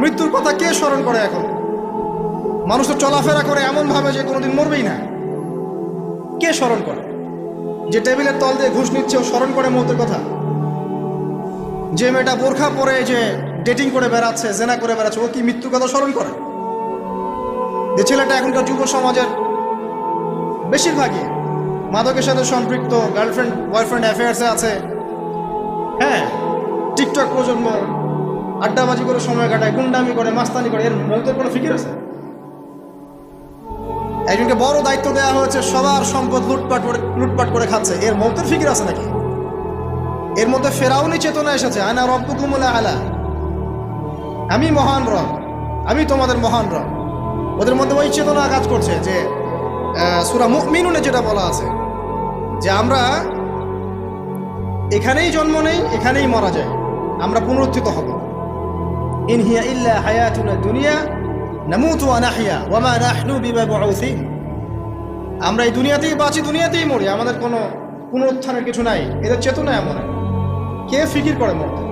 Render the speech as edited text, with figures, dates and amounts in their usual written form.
মৃত্যুর কথা কে স্মরণ করে এখন? মানুষ তো চলাফেরা করে এমনভাবে যে কোনোদিন মরবেই না। কে স্মরণ করে? যে টেবিলের তল দিয়ে ঘুষ নিচ্ছে ও স্মরণ করে মৌতের কথা? যে মেয়েটা বোরখা পরে যে ডেটিং করে বেড়াচ্ছে, জেনা করে বেড়াচ্ছে, ও কি মৃত্যুর কথা স্মরণ করে? যে ছেলেটা এখনকার যুব সমাজের বেশিরভাগই মাদকের সাথে সম্পৃক্ত, গার্লফ্রেন্ড বয়ফ্রেন্ড অ্যাফেয়ার্সে আছে, হ্যাঁ, টিকটক প্রজন্ম, আড্ডাবাজি করে সময় কাটায়, গুন্ডামি করে, মাস্তানি করে, এর মৌতের কোনো ফিকির আছে? একজনকে বড় দায়িত্ব দেওয়া হয়েছে, সবার সম্পদ লুটপাট করে খাচ্ছে, এর মৌতের ফিকির আছে নাকি? এর মধ্যে ফেরাউনি চেতনা এসেছে, আনা রব্বুকুমুল আলা, আমি মহান রব, আমি তোমাদের মহান রব। ওদের মধ্যে ওই চেতনা কাজ করছে যে সূরা মুমিনুনে যেটা বলা আছে যে আমরা এখানেই জন্ম নেই, এখানেই মারা যায়, আমরা পুনরুত্থিত হব। ইন হিয়া ইল্লা হায়াতুনা দুনিয়া নামুতু ওয়া নাহইয়া ওয়া মা নাহনু বিমাবউসিন। আমরা এই দুনিয়াতেই বাঁচি, দুনিয়াতেই মরি, আমাদের কোনো পুনরুত্থানের কিছু নাই। এদের চেতনা এমন। কে ফিকির করে মরতে?